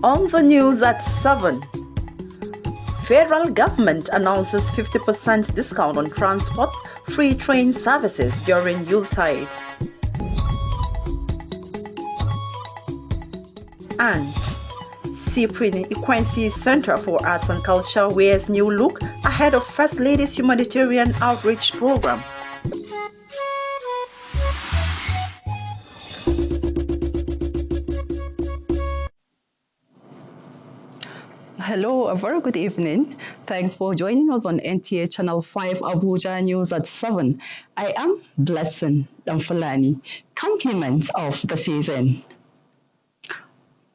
On the news at 7, federal government announces 50% discount on transport, free train services during Yuletide. And Cyprian Equency Center for Arts and Culture wears new look ahead of First Lady's humanitarian outreach program. Hello, a very good evening. Thanks for joining us on Nta Channel5 Abuja News at 7. I am Blessing Damfalani. Compliments of the season.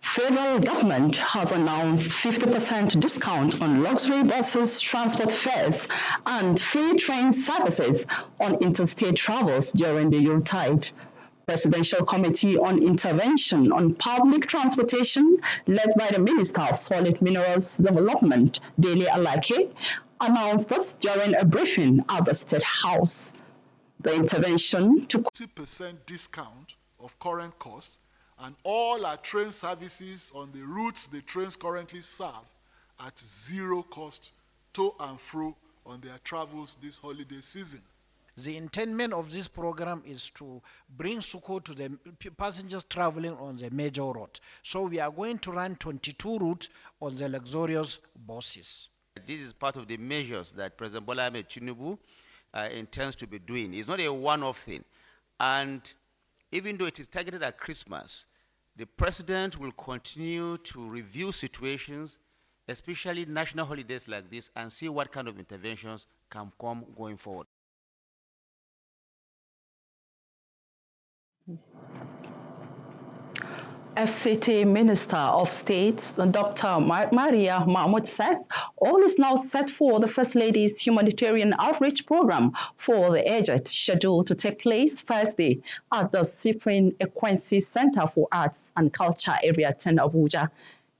Federal government has announced 50% discount on luxury buses, transport fares, and free train services on interstate travels during the Yuletide. Presidential Committee on Intervention on Public Transportation, led by the Minister of Solid Minerals Development, Dele Alake, announced this during a briefing at the State House. The intervention to 50% discount of current costs, and all our train services on the routes the trains currently serve at zero cost to and fro on their travels this holiday season. The intent of this program is to bring succor to the passengers traveling on the major route. So we are going to run 22 routes on the luxurious buses. This is part of the measures that President Bola Ahmed Tinubu intends to be doing. It's not a one-off thing. And even though it is targeted at Christmas, the President will continue to review situations, especially national holidays like this, and see what kind of interventions can come going forward. FCT Minister of State, Dr. Maria Mahmoud says all is now set for the First Lady's humanitarian outreach program for the aged, scheduled to take place Thursday at the Cyprian Equency Center for Arts and Culture, Area 10, Abuja.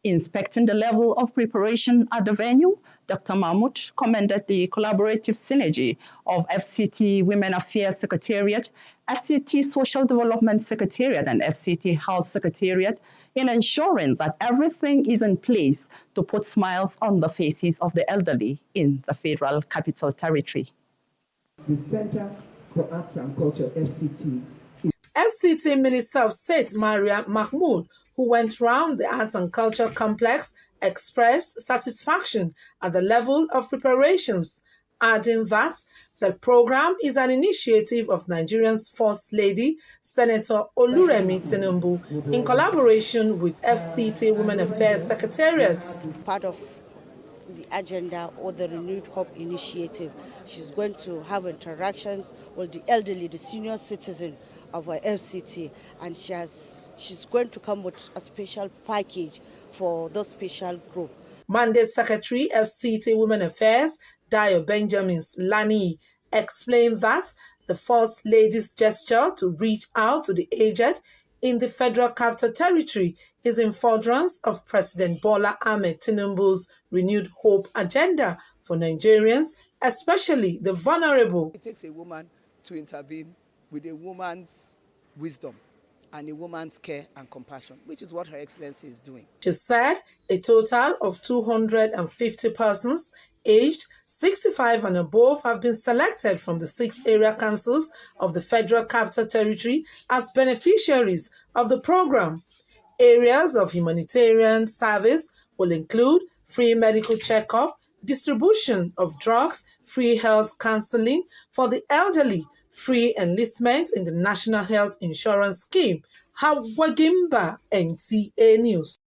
Inspecting the level of preparation at the venue, Dr. Mahmoud commended the collaborative synergy of FCT Women Affairs Secretariat, FCT Social Development Secretariat, and FCT Health Secretariat in ensuring that everything is in place to put smiles on the faces of the elderly in the Federal Capital Territory. The Center for Arts and Culture, FCT. FCT Minister of State Maria Mahmoud, who went round the Arts and Culture Complex, expressed satisfaction at the level of preparations, adding that the program is an initiative of Nigeria's First Lady, Senator Oluremi Tinubu, in collaboration with FCT Women Affairs Secretariats. Part of the agenda or the Renewed Hope initiative, she's going to have interactions with the elderly, the senior citizen of our FCT, and she's going to come with a special package for those special group. Mandate Secretary FCT Women Affairs, Dio Benjamin's Lani, explained that the First Lady's gesture to reach out to the aged in the Federal Capital Territory is in furtherance of President Bola Ahmed Tinubu's Renewed Hope agenda for Nigerians, especially the vulnerable. It takes a woman to intervene with a woman's wisdom and a woman's care and compassion, which is what Her Excellency is doing. She said a total of 250 persons aged 65 and above have been selected from the 6 area councils of the Federal Capital Territory as beneficiaries of the program. Areas of humanitarian service will include free medical checkup, distribution of drugs, free health counseling for the elderly, free enlistment in the National Health Insurance Scheme. Hawagimba, NTA News.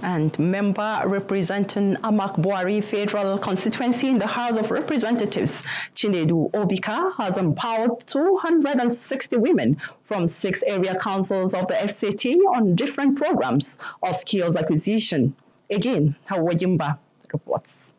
And member representing Amak Buari Federal Constituency in the House of Representatives, Chinedu Obika, has empowered 260 women from 6 area councils of the FCT on different programs of skills acquisition. Again, Hawajimba reports.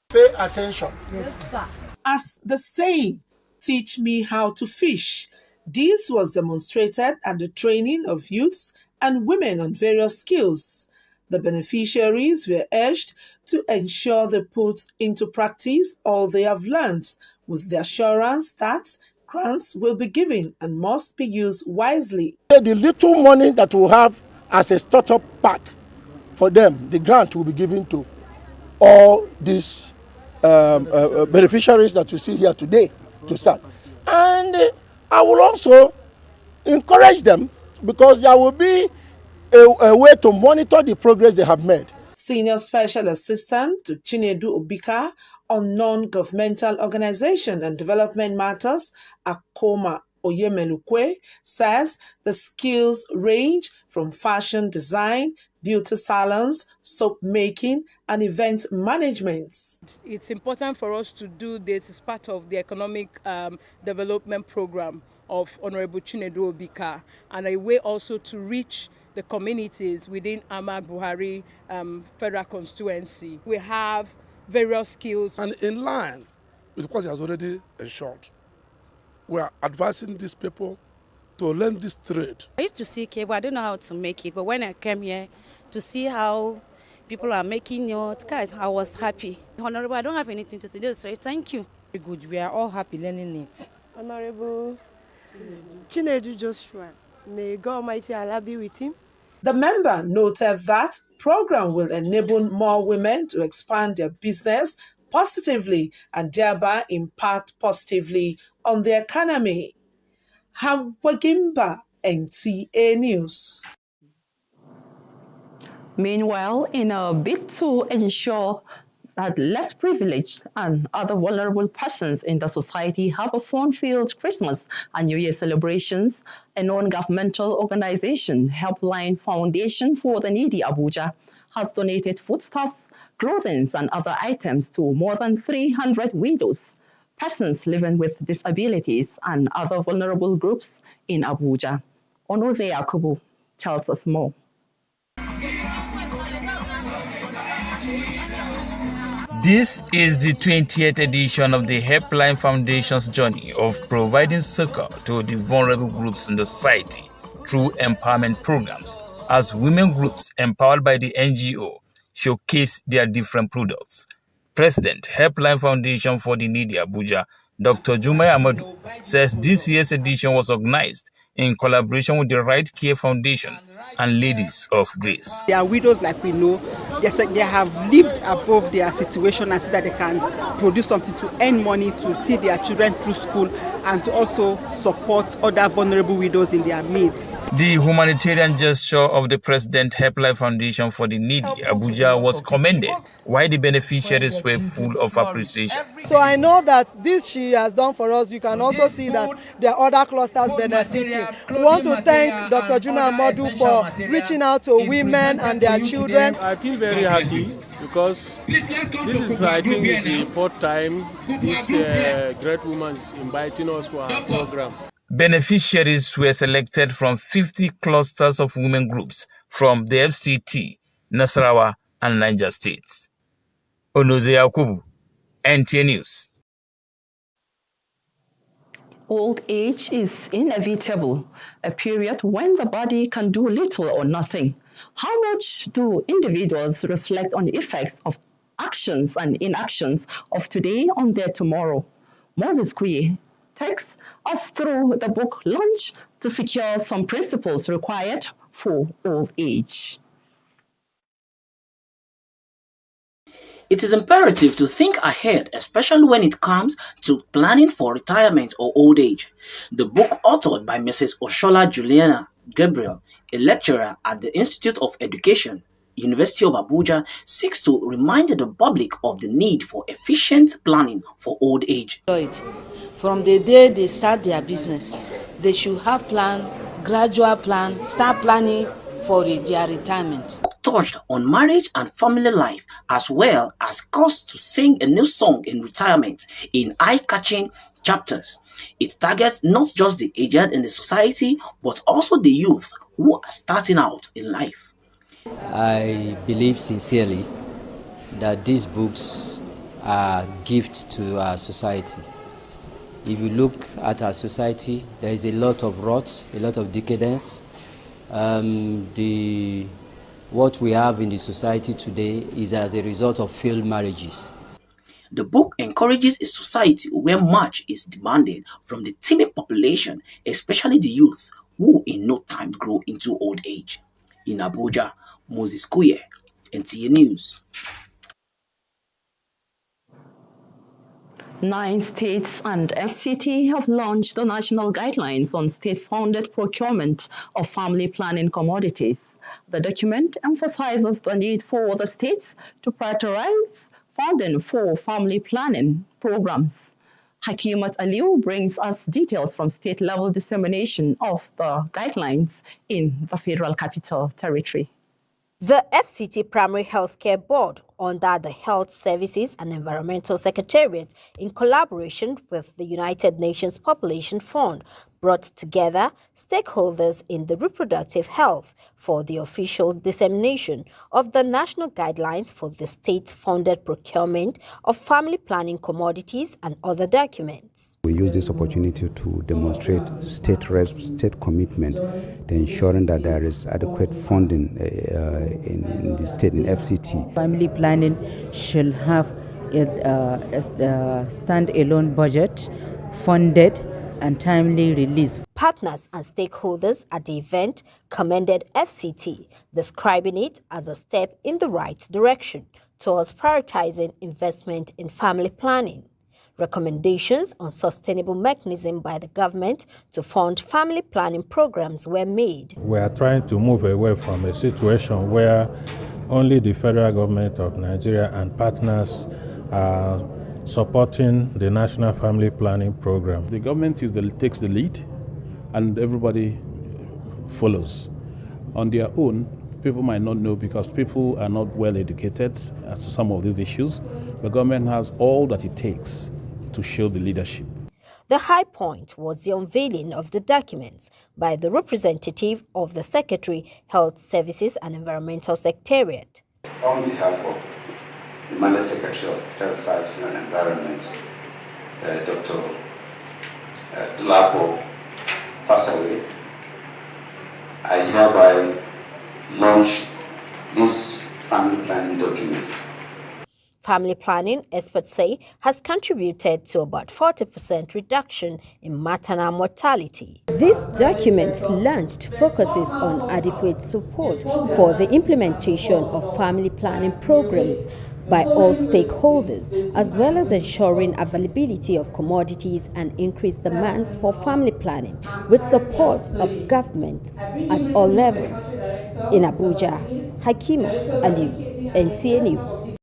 Pay attention. Yes, sir. As the saying, teach me how to fish. This was demonstrated at the training of youths and women on various skills. The beneficiaries were urged to ensure they put into practice all they have learned, with the assurance that grants will be given and must be used wisely. The little money that we have as a startup pack for them. The grant will be given to all these beneficiaries that you see here today to start. And I will also encourage them, because there will be a way to monitor the progress they have made. Senior Special Assistant to Chinedu Obika on Non-Governmental Organization and Development Matters, Akoma Oyemelukwe, says the skills range from fashion design, beauty salons, soap making, and event management. It's important for us to do this as part of the economic development program of Honorable Chinedu Obika, and a way also to reach the communities within Ahmad Buhari federal constituency. We have various skills. And in line with what he has already ensured, we are advising these people to learn this trade. I used to see cable, I don't know how to make it, but when I came here to see how people are making your guys, I was happy. Honorable, I don't have anything to say, just say thank you. Very good, we are all happy learning it. Honorable Chinedu Joshua, may God Almighty Allah be with him. The member noted that program will enable more women to expand their business positively and thereby impact positively on the economy. Hawagimba, NTA News. Meanwhile, in a bid to ensure that less privileged and other vulnerable persons in the society have a fun-filled Christmas and New Year celebrations, a non-governmental organization, Helpline Foundation for the Needy Abuja, has donated foodstuffs, clothing, and other items to more than 300 widows, persons living with disabilities, and other vulnerable groups in Abuja. Onoze Yakubu tells us more. This is the 20th edition of the Helpline Foundation's journey of providing succor to the vulnerable groups in the society through empowerment programs, as women groups empowered by the NGO showcase their different products. President, Helpline Foundation for the Needy Abuja, Dr. Jumai Amadu, says this year's edition was organized in collaboration with the Right Care Foundation and Ladies of Grace. They are widows like we know. They have lived above their situation and see that they can produce something to earn money, to see their children through school, and to also support other vulnerable widows in their midst. The humanitarian gesture of the President Helpline Foundation for the Needy Abuja was commended, while the beneficiaries were full of appreciation. So I know that this she has done for us. You can also see that there are other clusters benefiting. We want to thank Dr. Juma Amadu for reaching out to women and their children. I feel very happy because this is, I think, this is the fourth time this great woman is inviting us for our program. Beneficiaries were selected from 50 clusters of women groups from the FCT, Nasarawa, and Niger states. Onoze Yakubu, NTA News. Old age is inevitable, a period when the body can do little or nothing. How much do individuals reflect on the effects of actions and inactions of today on their tomorrow? Moses Kuye takes us through the book Launch to secure some principles required for old age. It is imperative to think ahead, especially when it comes to planning for retirement or old age. The book, authored by Mrs. Oshola Juliana Gabriel, a lecturer at the Institute of Education, University of Abuja, seeks to remind the public of the need for efficient planning for old age. From the day they start their business, they should have plan, gradual plan, start planning for their retirement. Touched on marriage and family life, as well as costs to sing a new song in retirement in eye-catching chapters. It targets not just the aged in the society, but also the youth who are starting out in life. I believe sincerely that these books are gifts to our society. If you look at our society, there is a lot of rot, a lot of decadence. What we have in the society today is as a result of failed marriages. The book encourages a society where much is demanded from the teeming population, especially the youth, who in no time grow into old age. In Abuja, Moses Kuye, Nta News. 9 states and FCT have launched the national guidelines on state-funded procurement of family planning commodities. The document emphasizes the need for the states to prioritize funding for family planning programs. Hakimat Aliu brings us details from state-level dissemination of the guidelines in the Federal Capital Territory. The FCT Primary Healthcare Board, under the Health Services and Environmental Secretariat, in collaboration with the United Nations Population Fund, brought together stakeholders in the reproductive health for the official dissemination of the national guidelines for the state-funded procurement of family planning commodities and other documents. We use this opportunity to demonstrate state commitment to ensuring that there is adequate funding in the state, in FCT. Family planning should have a stand-alone budget, funded and timely release. Partners and stakeholders at the event commended FCT, describing it as a step in the right direction towards prioritizing investment in family planning. Recommendations on sustainable mechanism by the government to fund family planning programs were made. We are trying to move away from a situation where only the federal government of Nigeria and partners are supporting the National Family Planning Program. The government takes the lead and everybody follows. On their own, people might not know because people are not well educated as to some of these issues. The government has all that it takes to show the leadership. The high point was the unveiling of the documents by the representative of the Secretary, Health Services and Environmental Secretariat. On behalf of the Mandate Secretary of Health Services and Environment, Dr. Lapo Fasawe, I hereby launch these family planning documents. Family planning, experts say, has contributed to about 40% reduction in maternal mortality. This document launched focuses on adequate support for the implementation of family planning programs by all stakeholders, as well as ensuring availability of commodities and increased demands for family planning, with support of government at all levels. In Abuja, Hakimat Aliu, Nta News.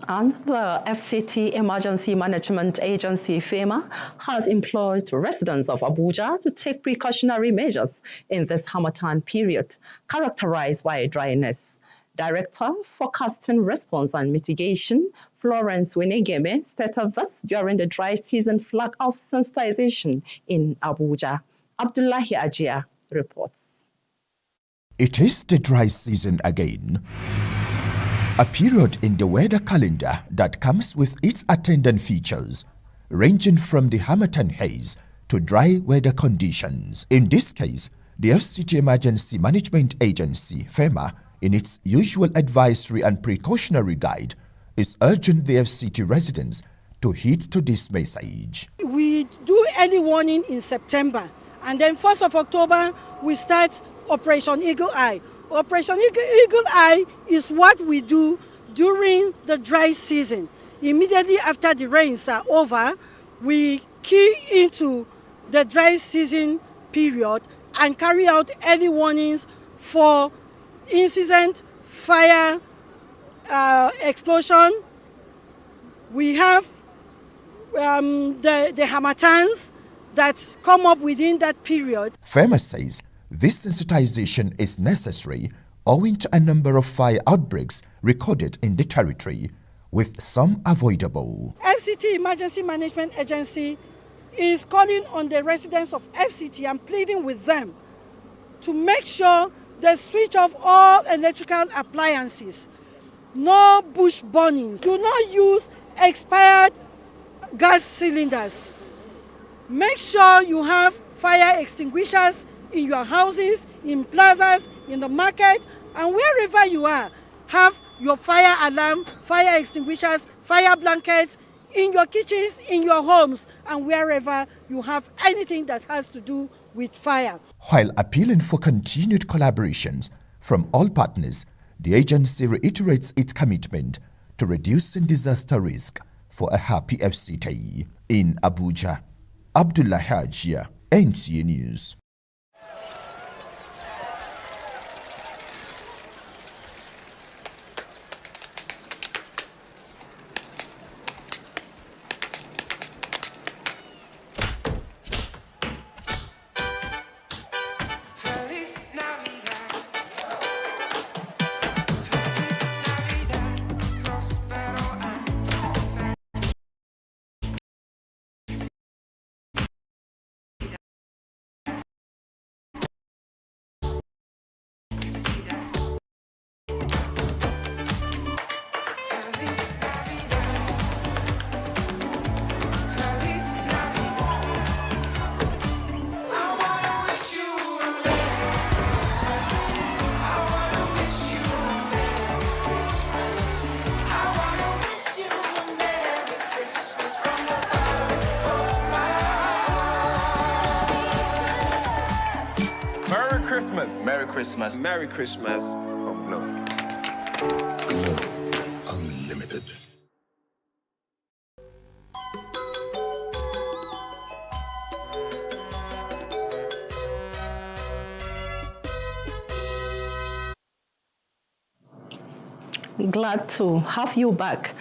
And the FCT Emergency Management Agency, FEMA, has employed residents of Abuja to take precautionary measures in this Harmattan period, characterized by dryness. Director, Forecasting Response and Mitigation, Florence Winegeme, stated this during the dry season flag-off sensitization in Abuja. Abdullahi Ajia reports. It is the dry season again. A period in the weather calendar that comes with its attendant features, ranging from the Harmattan haze to dry weather conditions. In this case, the FCT Emergency Management Agency, FEMA, in its usual advisory and precautionary guide, is urging the FCT residents to heed to this message. We do early warning in September, and then 1st of October, we start Operation Eagle Eye. Operation Eagle Eye is what we do during the dry season. Immediately after the rains are over, we key into the dry season period and carry out early warnings for incident, fire, explosion. We have the Harmattans that come up within that period. FEMA says this sensitization is necessary owing to a number of fire outbreaks recorded in the territory, with some avoidable. FCT Emergency Management Agency is calling on the residents of FCT and pleading with them to make sure they switch off all electrical appliances. No bush burnings. Do not use expired gas cylinders. Make sure you have fire extinguishers in your houses, in plazas, in the market, and wherever you are. Have your fire alarm, fire extinguishers, fire blankets in your kitchens, in your homes, and wherever you have anything that has to do with fire. While appealing for continued collaborations from all partners, the agency reiterates its commitment to reducing disaster risk for a happy FCT. In Abuja, Abdullah Hajia, NTA News. Christmas. Merry Christmas. Merry Christmas. Oh, no. Unlimited. Glad to have you back.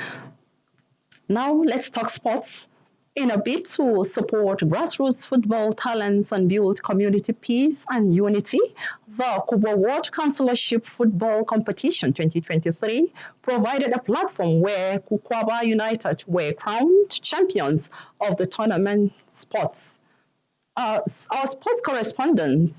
Now let's talk sports. In a bid to support grassroots football talents and build community peace and unity, the Kubwa World Councilorship Football Competition 2023 provided a platform where Kukwaba United were crowned champions of the tournament sports. Our sports correspondent,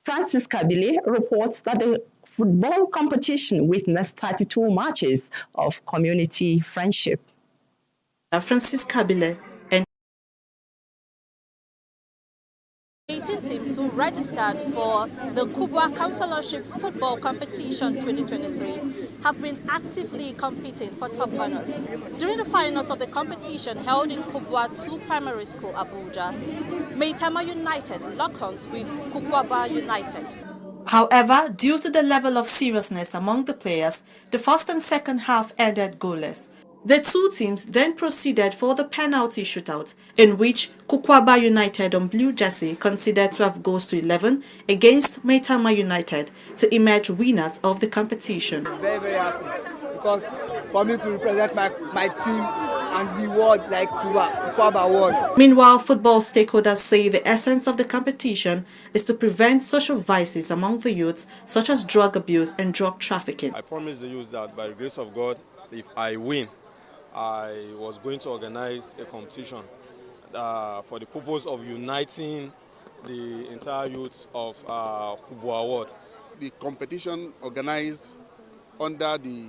Francis Kabile, reports that the football competition witnessed 32 matches of community friendship. Francis Kabile. 18 teams who registered for the Kubwa Councilorship Football Competition 2023 have been actively competing for top honors. During the finals of the competition held in Kubwa 2 Primary School, Abuja, Maitama United locked horns with Kukwaba United. However, due to the level of seriousness among the players, the first and second half ended goalless. The two teams then proceeded for the penalty shootout, in which Kukwaba United on blue jersey conceded 12 goals to 11 against Maitama United to emerge winners of the competition. Very, very happy because for me to represent my team and the world like Kukwaba world. Meanwhile, football stakeholders say the essence of the competition is to prevent social vices among the youth, such as drug abuse and drug trafficking. I promise the youth that by the grace of God, if I win, I was going to organize a competition for the purpose of uniting the entire youth of Kubwa Ward. The competition organized under the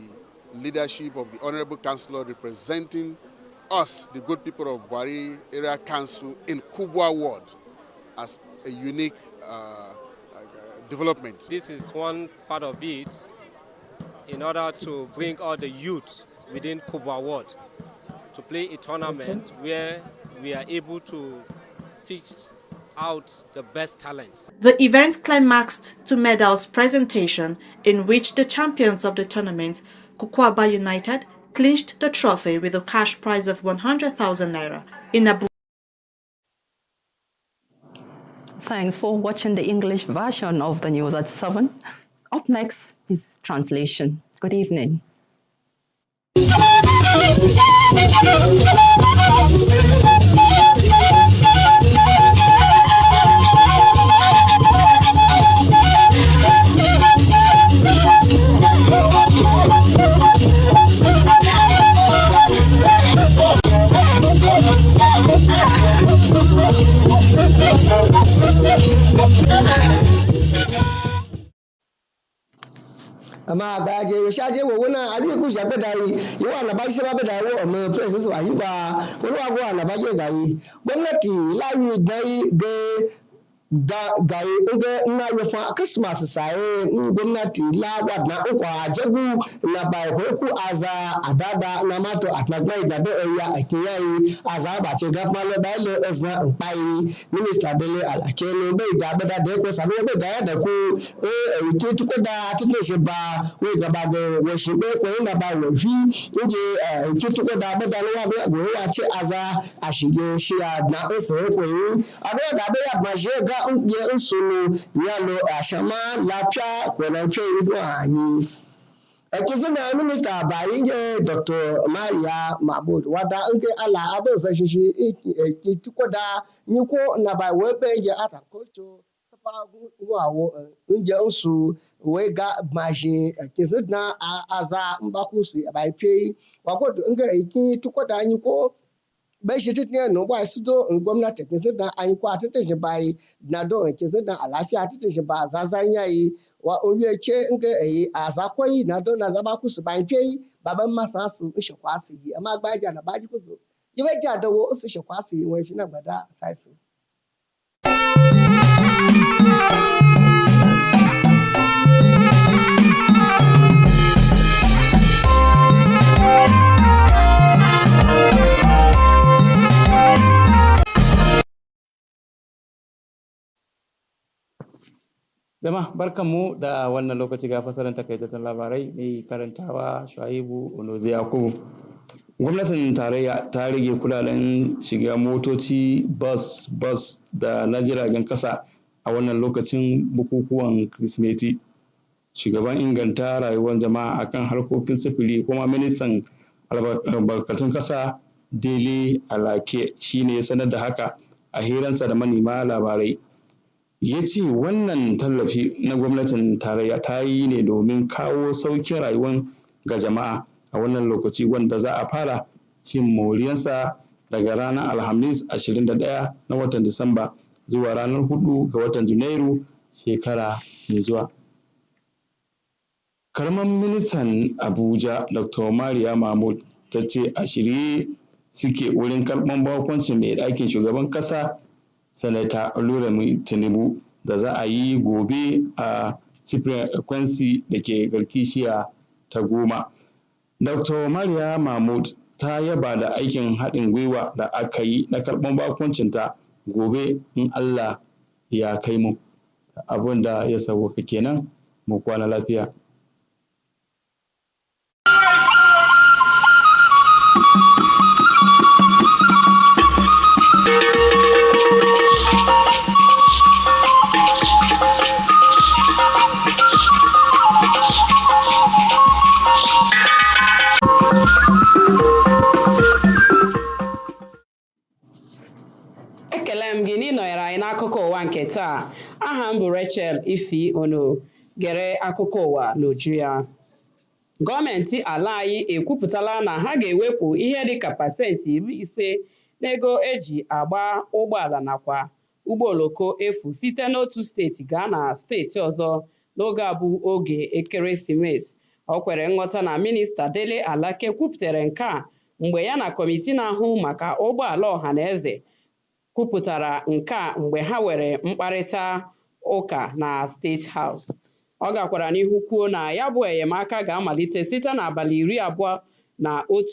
leadership of the Honorable Councillor representing us, the good people of Bwari Area Council in Kubwa Ward, as a unique development. This is one part of it in order to bring all the youth within Kubwa Ward to play a tournament where we are able to fix out the best talent. The event climaxed to medals presentation, in which the champions of the tournament, Kukwaba United, clinched the trophy with a cash prize of 100,000 naira. In Abuja. Thanks for watching the English version of the news at 7. Up next is translation. Good evening. ama daje yo shaje wo wona abi ku shabe dai yo ana ba shi ba da wo mu president wa yi ba wani wa go ana ba je dai gwamnati lawi dai ga da ga ga na rufa Christmas sai gwamnati la wadna uku ajagu na bai ku aza adada na mato atnagbai da do ya akiyai aza ba ce ga malo da lo eza mpai minister dele alakelo bai da bada da ko sabe bai ga da ku ke tuko da tunde shi ba we ga ba ga wo shi be ko ina ba wo fi inje ke tuko da bada lo wa go wa ce aza a shige shi na esa ko yi ado da bai ya ba je ga ya nsolo yalo ashama lapia kwena pye ibu anyi akizo na minister bayinge Dr. Maria Mahmoud wada nke ala abusa shishi tukoda nyiko na ba webe je agriculture sapa gwawo nje nsu we ga maje akizo na aza mbakusi ba pye wakodo nke tukoda nyiko bai shi tutne no ba su do gwamnati ke su dan an kwa ta shi bai na do ke su dan alafiya ta shi ba zazan yayi wa oye ce nga yi a zakoi na do na zaba ku su ban pei baban masa su shi kwasi yi amma gbaja na baji ku zo yi bai ja da wo su shi kwasi wai fi na gbada sai su Jama'a barkanmu da wannan lokaci ga fasaran takaitattun labarai mai karantawa Shuaibu Onoze Yakubu. Gwamnatin tarayya ta rage kudaden shiga motoci bus da na jiragen kasa a wannan lokacin bukukuwan Kirsimeti. Shugaban inganta rayuwar jama'a akan harkokin sufuri kuma ministan albarkatun kasa Dele Alake shine ya sanar da haka a hiransa da manema labarai. Ya ce wannan tallafi na gwamnatin tarayya ta yi ne domin kawo sauƙin rayuwar ga jama'a a wannan lokaci wanda za a fara cin moriyarsa daga ranar Alhamis 21 na watan Disamba zuwa ranar 4 ga watan Janairu shekara mai zuwa. Karamin ministan Abuja Dr. Maria Mahmoud ta ce a shirye suke wurin karɓar bakuncin mai ɗakin shugaban ƙasa Sanata Oluremi Tinubu da za a yi gobe a Cyprian Ekwensi da ke Garkishiya ta 10. Dr. Maria Mahmoud ta yaba da aikin haɗin gwiwa da aka yi na karɓar bakuncinta gobe in Allah ya kai mu. Abin da ya sauka kenan mu kwana lafiya. Ekele m gị n'ịnọnyere anyị n'akụkọ ụwa nke taa. Aha m bụ Rachel Ifi Ono. Gere akụkọ ụwa n'uju ya. Gọọmenti ala anyị ekwupụtala na ha ga-ewepụ ihe dịka pasentị 50 n'ego eji agba ụgbọala nakwa ụgbọ oloko efu site n'otu steeti gaa na steeti ọzọ n'oge abụ oge ekeresimesi. O kwere nghọta na minista Dele Alake kwupụtara nke a mgbe ya na kọmiti na-ahụ maka ụgbọala ọhaneze kwupụtara nke a mgbe ha were mkparịta ụka na State House. Ọ gakwara n'ihu kwuo na ya bụ enyemaka ga-amalite site n'abalị 21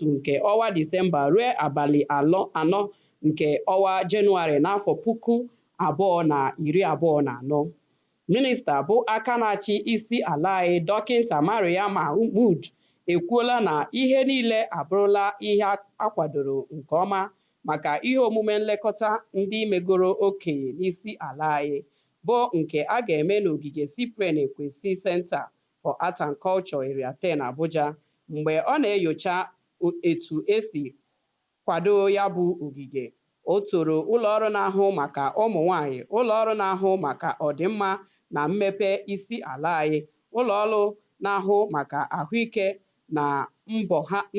nke ọnwa Disemba ruo abalị 4 nke ọnwa Jenụwarị n'afọ 2024. Minista bụ aka na-achị isi ala anyị Dọkịta Maria Mahmood ekwuola na ihe niile abụrụla ihe akwadoro nke ọma maka ihe omume nlekọta ndị megoro okenye n'isi ala anyị bụ nke a ga-eme n'ogige Cyprian Ekwensi Center for Art and Culture Area 10 Abuja mgbe ọ na-enyocha etu esi kwado ya bụ ogige. O toro ụlọọrụ na-ahụ maka ụmụ nwanyị, ụlọọrụ na-ahụ maka ọdịmma na mmepe isi ala anyị, ụlọọrụ na-ahụ maka ahụike na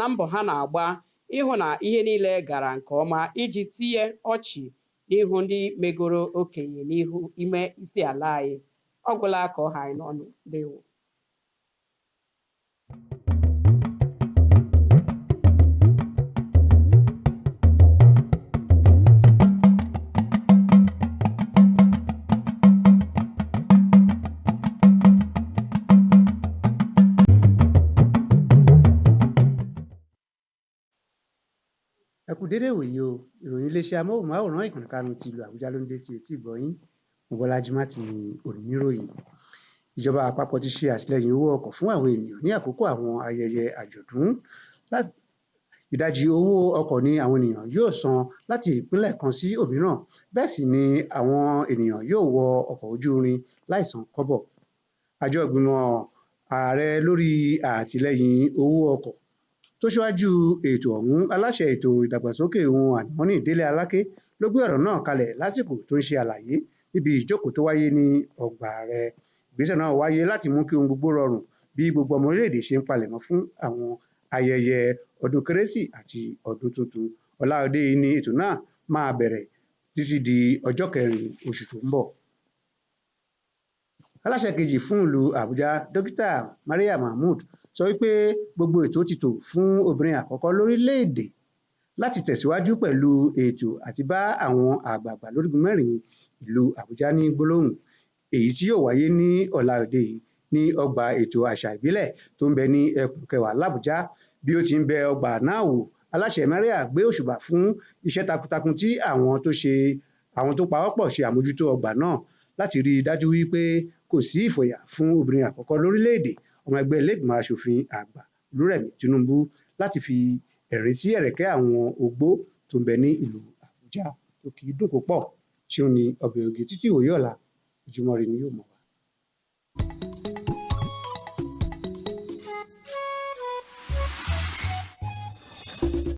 mbọ ha na-agba ịhụ na ihe niile gara nke ọma iji tinye ọchị n'ihu ndị megoro okenye n'ihu ime isi ala anyị. Ọ gwụla ka ọ ha anyị n'ọnụ. Ndewo. dédé ìwòyí o, ìròyìn iléeṣẹ́ amóhùnmáwòrán ìkànnì karùn-ún ti ìlú Àbújá ló ń dé sí etí ìgbọ́yín. Mọ́bọ́lájí Máti ni oníròyìn. Ìjọba àpapọ̀ ti ṣe àtìlẹ́yìn owó ọkọ̀ fún àwọn ènìyàn ní àkókò àwọn ayẹyẹ àjọ̀dún. Ìdajì owó ọkọ̀ ni àwọn ènìyàn yóò san láti ìpínlẹ̀ kan sí òmíràn, bẹ́ẹ̀ sì ni àwọn ènìyàn yóò wọ ọkọ̀ ojú irin láì san kọ́bọ̀. Àjọ ìgbìmọ̀ ààrẹ lórí àtìlẹ́yìn owó ọkọ̀ tó ṣíwájú ètò ọ̀hún, aláṣẹ ètò ìdàgbàsókè ohun àlùmọ́ọ́nì Délé Aláké ló gbé ọ̀rọ̀ náà kalẹ̀ lásìkò tó ń ṣe àlàyé níbi ìjókòó tó wáyé ní ọgbà ààrẹ. Ìgbésẹ̀ náà wáyé láti mú kí ohun gbogbo rọrùn bí gbogbo ọmọ orílẹ̀-èdè ṣe ń palẹ̀mọ́ fún àwọn ayẹyẹ ọdún kérésì àti ọdún tuntun. Ọláòdé ni ètò náà máa bẹ̀rẹ̀ títí di ọjọ́ 4 oṣù tó ń bọ̀. Aláṣẹ kejì fún ìlú Àbújá, Dókítà Maria Mahmood, sọ wípé gbogbo ètò ti tò fún obìnrin àkọ́kọ́ lórílẹ̀-èdè láti tẹ̀síwájú pẹ̀lú ètò àti bá àwọn àgbààgbà lórígun mẹ́rin ìlú Àbújá ní gbólóhùn, èyí tí yóò wáyé ní ọ̀la òde yìí ní ọgbà ètò àṣà ìbílẹ̀ tó ń bẹ ní ẹkùn kẹwàá l'Àbújá. Bí ó ti ń bẹ ọgbà náà wò, aláṣẹ Maria gbé òṣùbà fún iṣẹ́ takuntakun tí àwọn tó pawọ́pọ̀ ṣe àmójútó ọgbà náà láti rí i dájú wípé kò sí ìfòyà fún obìnrin àkọ́kọ́ lórílẹ̀-èdè. Ọmọ ẹgbẹ́ ilé-ìgbìmọ̀ aṣòfin àgbà Olúrẹ̀mí Tinubu láti fi ẹ̀rín sí ẹ̀rẹ̀kẹ́ àwọn ogbó tó ń bẹ ní ìlú Àbújá tó kì í dùn púpọ̀. Ṣé ó ní ọbẹ̀ oge títí ìwòye ọ̀la? Ojúmọ́ ire ni yóò mọ̀ wá.